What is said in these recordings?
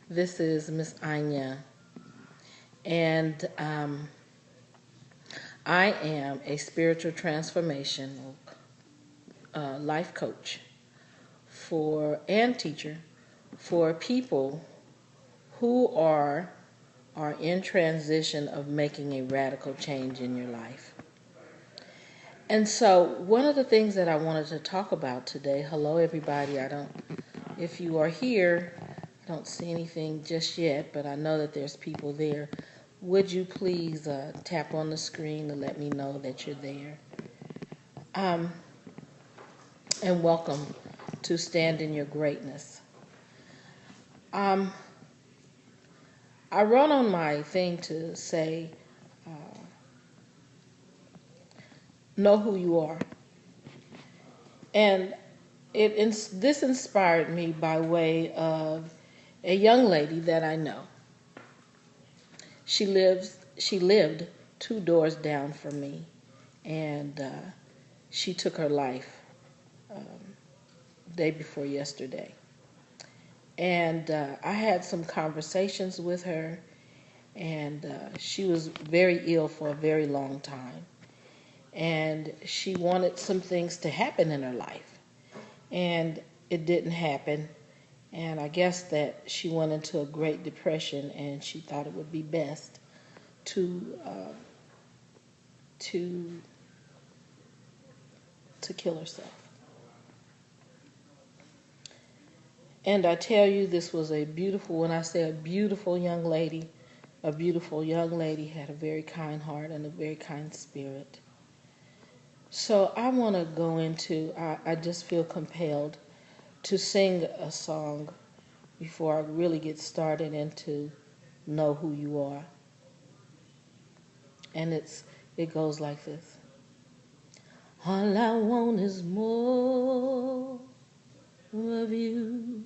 This is Miss Inya, and I am a spiritual transformational life coach for and teacher for people who are in transition of making a radical change in your life. And so, one of the things that I wanted to talk about today. Hello, everybody. If you are here, I don't see anything just yet, but I know that there's people there. Would you please tap on the screen to let me know that you're there? Um, and welcome to Stand in Your Greatness. I wrote on my thing to say, know who you are. And this inspired me by way of a young lady that I know. She lived 2 doors down from me, and she took her life day before yesterday. And I had some conversations with her, and she was very ill for a very long time. And she wanted some things to happen in her life, and it didn't happen. And I guess that she went into a Great Depression, and she thought it would be best to to to kill herself. And I tell you, this was a beautiful, when I say a beautiful young lady, had a very kind heart and a very kind spirit. So I want to go into, I just feel compelled to sing a song before I really get started into Know Who You Are. And it goes like this. All I want is more of you.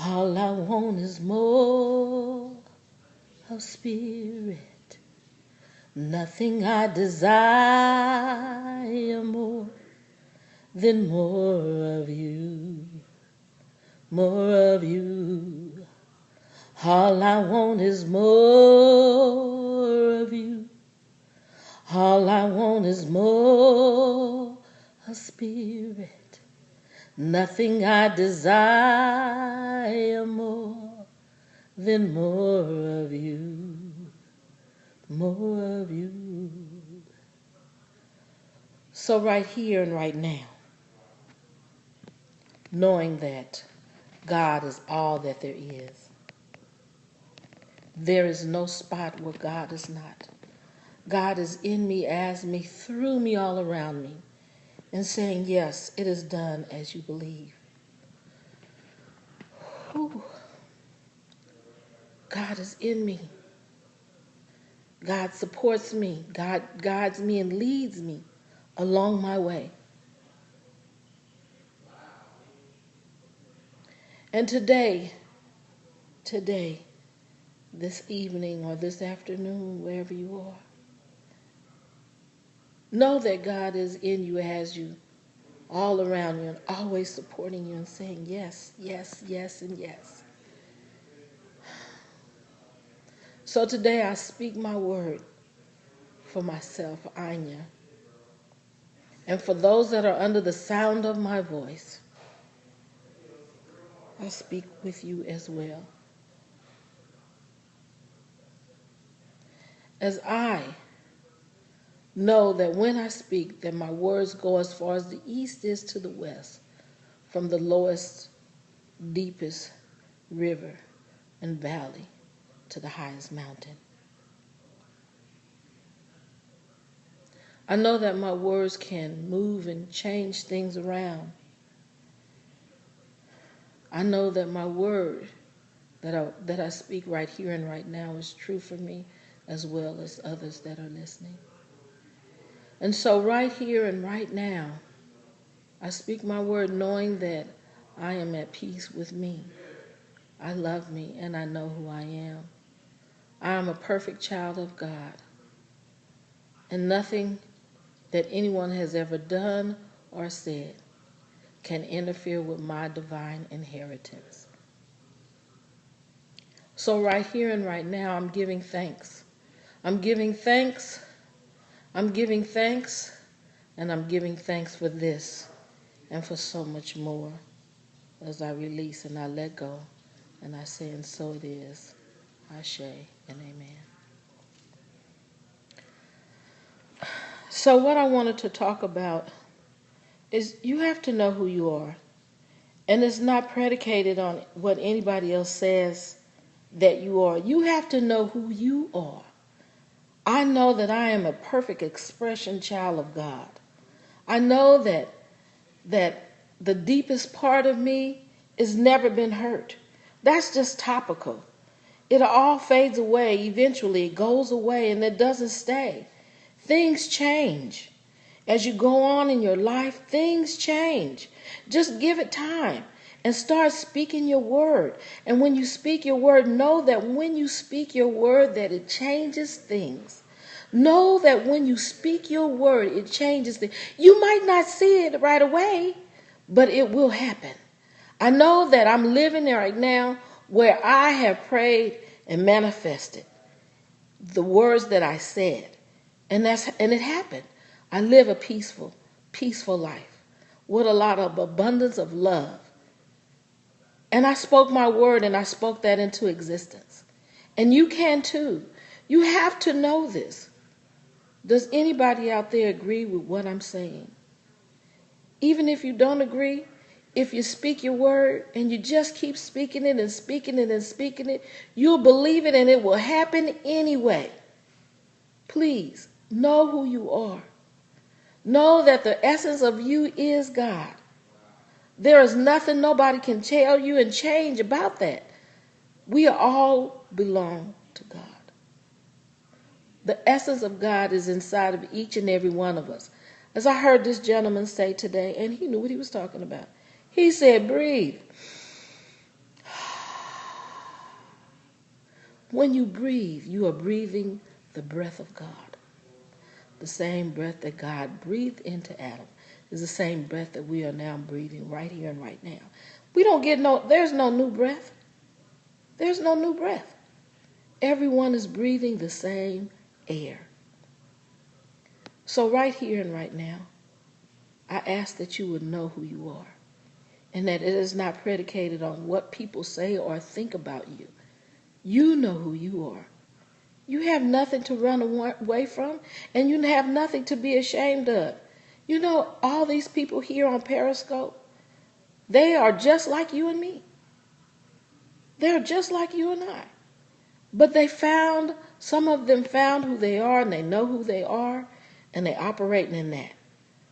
All I want is more of spirit. Nothing I desire more than more of you. More of you. All I want is more of you. All I want is more of spirit. Nothing I desire more than more of you. More of you. So right here and right now, knowing that God is all that there is no spot where God is not. God is in me, as me, through me, all around me, and saying, yes, it is done as you believe. Whew. God is in me. God supports me. God guides me and leads me along my way. And today, this evening or this afternoon, wherever you are, know that God is in you, has you, all around you, and always supporting you and saying yes, yes, yes, and yes. So today I speak my word for myself, Inya, and for those that are under the sound of my voice. I speak with you as well. As I know that when I speak, that my words go as far as the east is to the west, from the lowest, deepest river and valley to the highest mountain. I know that my words can move and change things around. I know that my word that I speak right here and right now is true for me as well as others that are listening. And so right here and right now, I speak my word knowing that I am at peace with me. I love me and I know who I am. I am a perfect child of God. And nothing that anyone has ever done or said can interfere with my divine inheritance. So right here and right now, I'm giving thanks. I'm giving thanks. I'm giving thanks. And I'm giving thanks for this and for so much more as I release and I let go. And I say, and so it is. Ashe and amen. So what I wanted to talk about is you have to know who you are. And it's not predicated on what anybody else says that you are. You have to know who you are. I know that I am a perfect expression child of God. I know that the deepest part of me has never been hurt. That's just topical. It all fades away. Eventually it goes away and it doesn't stay. Things change. As you go on in your life, things change. Just give it time and start speaking your word. And when you speak your word, know that when you speak your word, that it changes things. Know that when you speak your word, it changes things. You might not see it right away, but it will happen. I know that I'm living there right now where I have prayed and manifested the words that I said. And it happened. I live a peaceful life with a lot of abundance of love. And I spoke my word and I spoke that into existence. And you can too. You have to know this. Does anybody out there agree with what I'm saying? Even if you don't agree, if you speak your word and you just keep speaking it and speaking it and speaking it, you'll believe it and it will happen anyway. Please know who you are. Know that the essence of you is God. There is nothing nobody can tell you and change about that. We all belong to God. The essence of God is inside of each and every one of us. As I heard this gentleman say today, and he knew what he was talking about. He said, breathe. When you breathe, you are breathing the breath of God. The same breath that God breathed into Adam is the same breath that we are now breathing right here and right now. There's no new breath. There's no new breath. Everyone is breathing the same air. So right here and right now, I ask that you would know who you are and that it is not predicated on what people say or think about you. You know who you are. You have nothing to run away from, and you have nothing to be ashamed of. You know, all these people here on Periscope, they are just like you and me. They're just like you and I. But some of them found who they are, and they know who they are, and they're operating in that.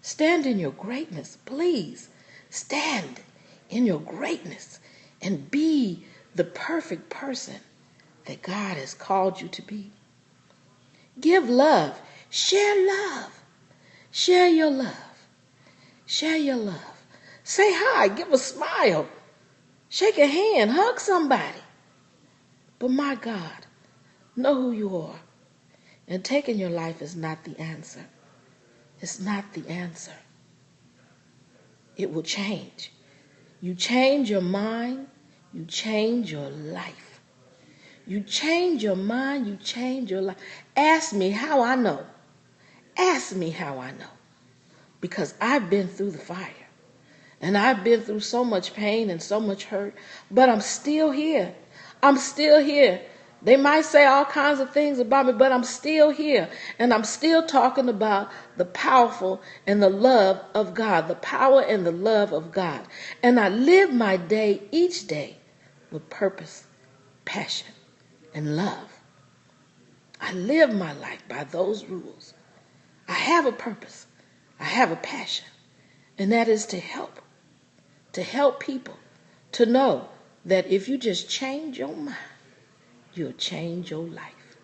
Stand in your greatness, please. Stand in your greatness and be the perfect person that God has called you to be. Give love. Share love. Share your love. Share your love. Say hi. Give a smile. Shake a hand. Hug somebody. But my God, know who you are. And taking your life is not the answer. It's not the answer. It will change. You change your mind, you change your life. You change your mind, you change your life. Ask me how I know. Ask me how I know. Because I've been through the fire. And I've been through so much pain and so much hurt. But I'm still here. I'm still here. They might say all kinds of things about me, but I'm still here. And I'm still talking about the powerful and the love of God. The power and the love of God. And I live my day each day with purpose, passion, and love. I live my life by those rules. I have a purpose. I have a passion. And that is to help people to know that if you just change your mind, you'll change your life.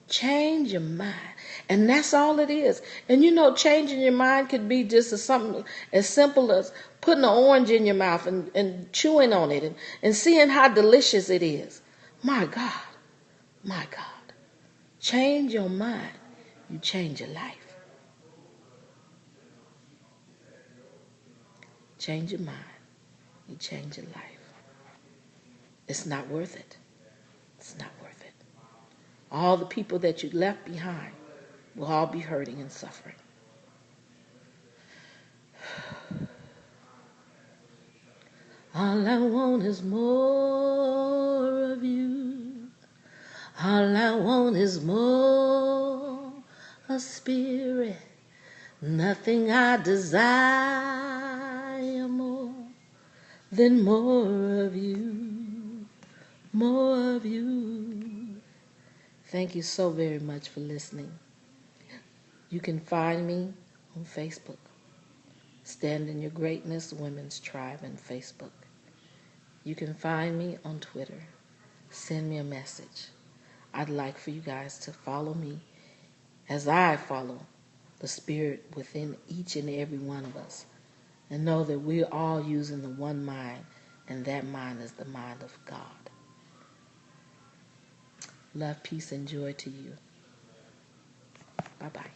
Change your mind. And that's all it is. And you know, changing your mind could be just something as simple as putting an orange in your mouth and chewing on it and seeing how delicious it is. My God. My God. Change your mind. You change your life. Change your mind. You change your life. It's not worth it. It's not worth it. All the people that you left behind will all be hurting and suffering. All I want is more of you. All I want is more of spirit. Nothing I desire more than more of you. More of you. Thank you so very much for listening. You can find me on Facebook. Stand in Your Greatness Women's Tribe on Facebook. You can find me on Twitter. Send me a message. I'd like for you guys to follow me as I follow the spirit within each and every one of us, and know that we're all using the one mind, and that mind is the mind of God. Love, peace, and joy to you. Bye-bye.